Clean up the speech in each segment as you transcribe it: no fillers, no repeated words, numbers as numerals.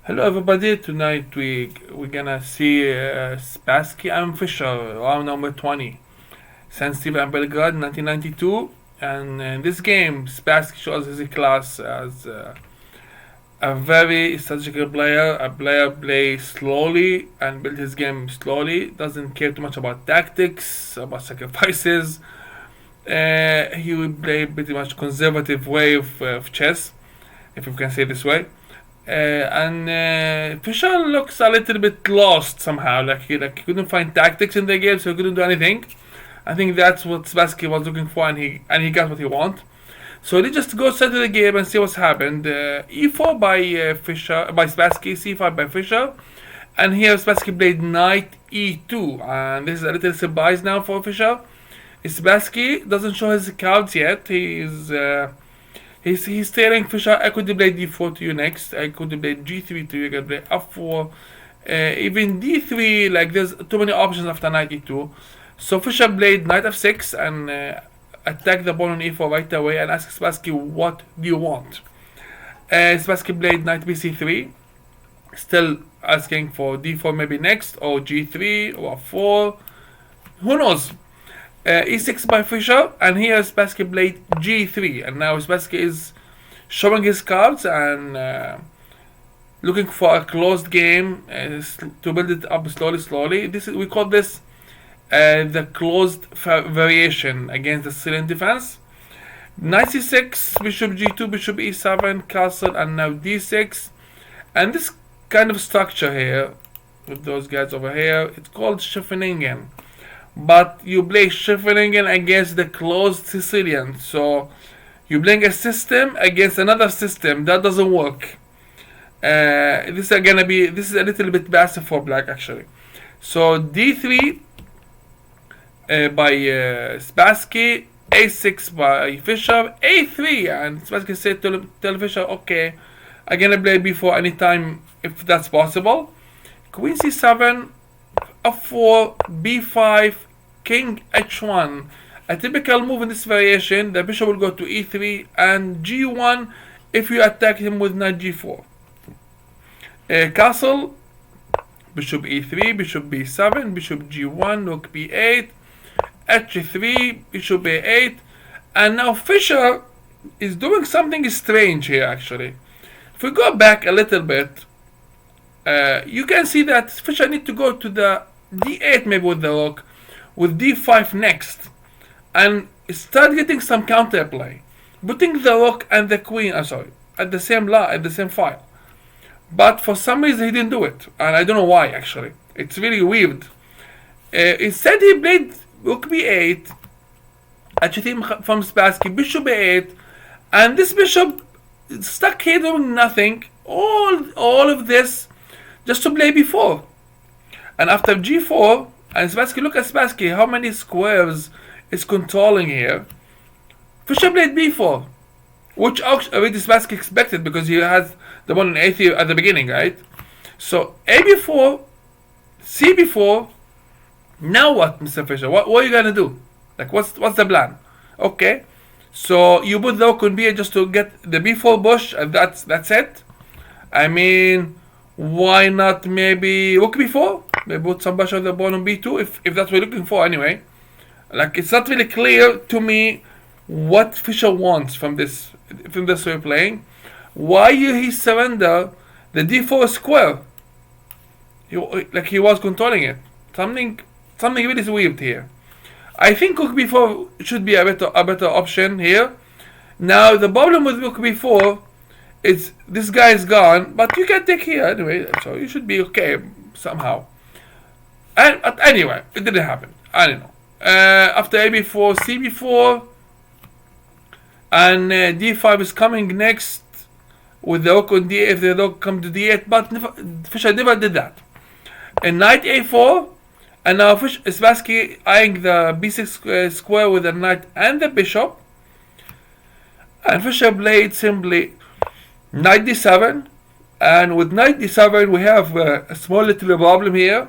Hello everybody, tonight we're gonna see Spassky and Fischer, round number 20. St. Stephen Belgrade, 1992. And in this game, Spassky shows his class as a very strategical player. A player plays slowly and builds his game slowly. Doesn't care too much about tactics, about sacrifices. He will play pretty much conservative way of chess, if we can say this way. And Fischer looks a little bit lost somehow. Like he couldn't find tactics in the game, so he couldn't do anything. I think that's what Spassky was looking for, and he got what he want. So let's just go straight to the game and see what's happened. E4 by Spassky, C5 by Fischer, and here Spassky played knight E2, and this is a little surprise now for Fischer. Spassky doesn't show his cards yet. He's telling Fischer, I could play d4 to you next. I could play g3 to you. I could play f4. Even d3, like there's too many options after knight e2. So Fischer played knight f6 and attacked the pawn on e4 right away and asked Spassky, what do you want? Spassky played knight bc3, still asking for d4 maybe next, or g3 or f4. Who knows? E6 by Fischer, and here Spassky played g3, and now Spassky is showing his cards and looking for a closed game to build it up slowly. We call this the closed variation against the Syrian defense. Knight c6, bishop g2, bishop e7, castle, and now d6, and this kind of structure here with those guys over here, it's called Schiffeningen. But you play Schiffeningen against the closed Sicilian, so you playing a system against another system. That doesn't work. This is a little bit passive for black actually. So d3 by Spassky, a6 by Fischer, a3, and Spassky said tell Fischer, okay, I'm gonna play b4 anytime if that's possible. Queen c7, f4, b5, king h1. A typical move in this variation, the bishop will go to e3 and g1 if you attack him with knight g4. Castle, bishop e3, bishop b7, bishop g1, rook b8, h3, bishop a8, and now Fischer is doing something strange here actually. If we go back a little bit, you can see that Fischer need to go to the d8 maybe with the rook, with d5 next, and start getting some counterplay, putting the rook and the queen at the same file. But for some reason he didn't do it, and I don't know why actually. It's really weird. Instead he played rook b8, h3 from Spassky, bishop a8, and this bishop stuck here doing nothing. All of this just to play b4, and after g4, and Spassky, look at Spassky, how many squares is controlling here. Fischer played b4, which already Spassky expected because he has the one in a3 at the beginning, right? So ab4, cb4. Now what, Mr. Fischer? What are you gonna do? Like, what's the plan? Okay, so you put the rook on b8 just to get the b4 bush, and that's it. I mean, why not maybe rook b4? Maybe put some bush on the pawn on b2 if that's what you're looking for anyway. Like, it's not really clear to me what Fischer wants from this way of playing. Why he surrender the d4 square? He was controlling it. Something really weird here. I think rook b4 should be a better option here. Now the problem with rook b4 is this guy is gone, but you can take here anyway, so you should be okay somehow. And anyway, it didn't happen. I don't know. After ab4, cb4, and d5 is coming next with the rook on d8 if the rook come to d8, but Fischer never did that. And knight a4, and now Spassky eyeing the b6 square with the knight and the bishop, and Fischer played simply knight d7, and with knight d7 we have a small little problem here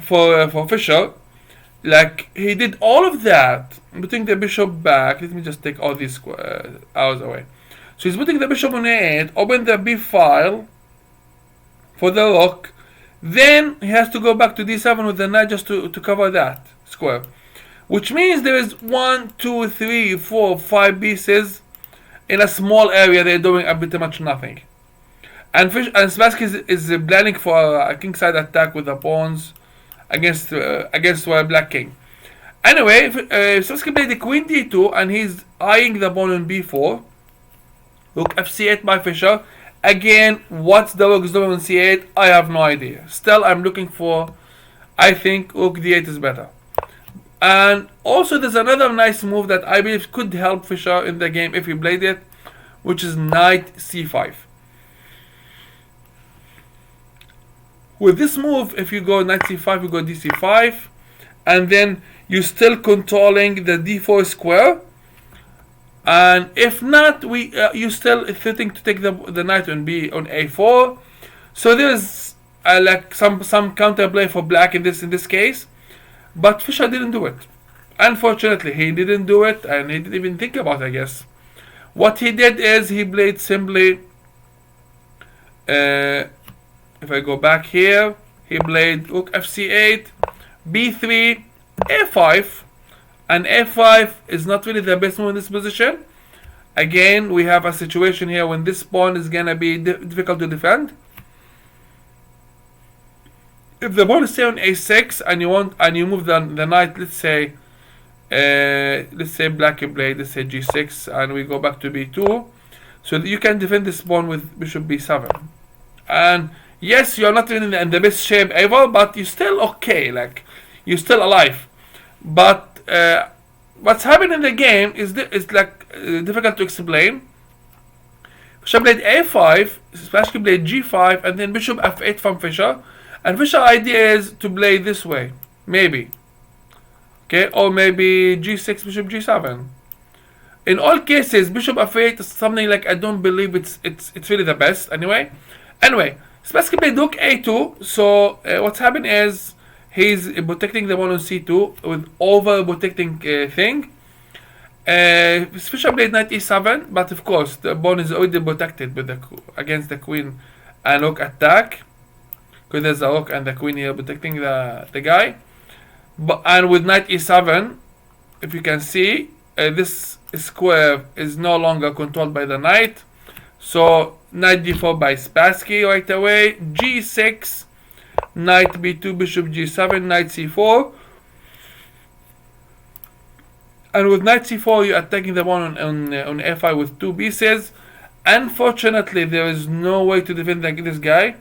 for Fischer. Like, he did all of that, putting the bishop back. Let me just take all these hours away. So he's putting the bishop on a8, open the b file, for the rook. Then he has to go back to d7 with the knight just to cover that square. Which means there is 1, 2, 3, 4, 5 pieces in a small area. They're doing pretty much nothing. And Spassky is planning for a kingside attack with the pawns against black king. Anyway, Spassky played the queen d2 and he's eyeing the pawn on b4. Rook fc8 by Fischer. Again, what's the rook is doing on c8? I have no idea. Still, I'm looking for. I think rook d8 is better. And also, there's another nice move that I believe could help Fischer in the game if he played it, which is knight c5. With this move, if you go knight c5, you go dc5, and then you're still controlling the d4 square. And if not, you still threatening to take the knight on a4. So there's like some counterplay for black in this case, but Fischer didn't do it. Unfortunately, he didn't do it, and he didn't even think about it, I guess. What he did is he played simply. If I go back here, he played rook fc8, b3, a5. And a5 is not really the best move in this position. Again, we have a situation here when this pawn is gonna be difficult to defend. If the pawn is stay on a6 and you move the knight, let's say black played, let's say g6, and we go back to b2, so that you can defend this pawn with bishop b7. And yes, you're not really in the best shape ever, but you're still okay. Like you're still alive. But what's happening in the game is difficult to explain. Fischer played a5, Spassky played g5, and then bishop f8 from Fischer. And Fischer's idea is to play this way, maybe. Okay, or maybe g6, bishop g7. In all cases, bishop f8 is something like I don't believe it's really the best. Anyway, Spassky played rook a2. So what's happening is he's protecting the pawn on c2 with over protecting thing. Fischer played knight e7, but of course the pawn is already protected with against the queen and rook attack, because there's a rook and the queen here protecting the guy. And with knight e7, if you can see, this square is no longer controlled by the knight. So knight d4 by Spassky right away, g6. Knight b2, bishop g7, knight c4. And with knight c4, you're attacking the pawn on f5 with 2 pieces. Unfortunately, there is no way to defend this guy.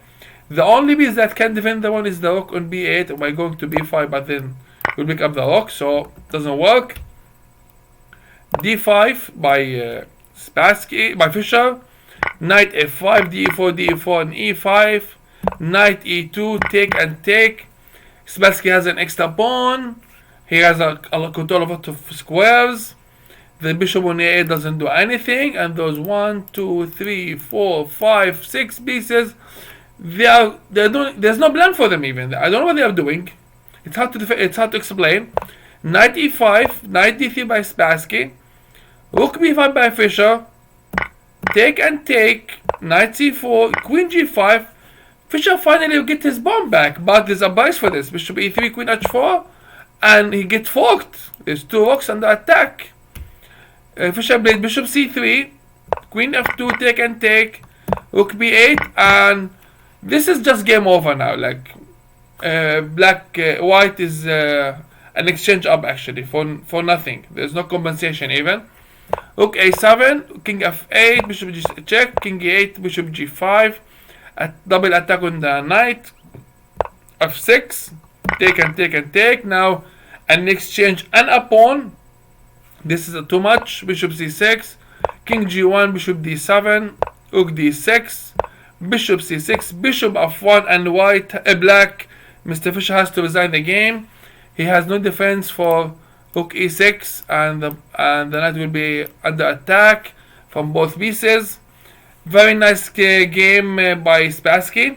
The only piece that can defend the one is the rook on b8 by going to b5, but then we'll pick up the rook, so it doesn't work. d5 by Spassky, by Fischer. Knight f5, d4, d4, and e5. Knight e2, take and take. Spassky has an extra pawn. He has a control of a lot of squares. The bishop on a8 doesn't do anything, and those 1, 2, 3, 4, 5, 6 pieces, they're doing. There's no plan for them even. I don't know what they are doing. It's hard to explain. Knight e5, knight d3 by Spassky, rook b5 by Fischer. Take and take. Knight c4, queen g5. Fischer finally will get his pawn back, but there's a price for this. Bishop e3, queen h4, and he gets forked. There's 2 rooks under attack. Fischer played bishop c3, queen f2, take and take, rook b8, and this is just game over now. Like white is an exchange up actually for nothing. There's no compensation even. Rook a7, king f8, bishop g check, king e8, bishop g5. A double attack on the knight. f6, take and take and take. Now an exchange and a pawn. This is too much. Bishop c6, king g1, bishop d7, rook d6, bishop c6, bishop f1, and black. Mr. Fischer has to resign the game. He has no defense for rook e6, and the knight will be under attack from both pieces. Very nice game by Spassky,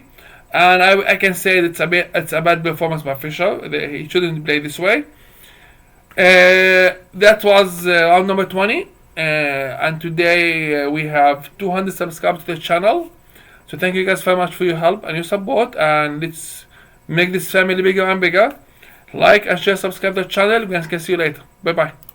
and I can say it's a bad performance by Fischer. He shouldn't play this way. That was round number 20, and today we have 200 subscribers to the channel. So thank you guys very much for your help and your support, and let's make this family bigger and bigger. Like and share, subscribe to the channel. We can see you later. Bye bye.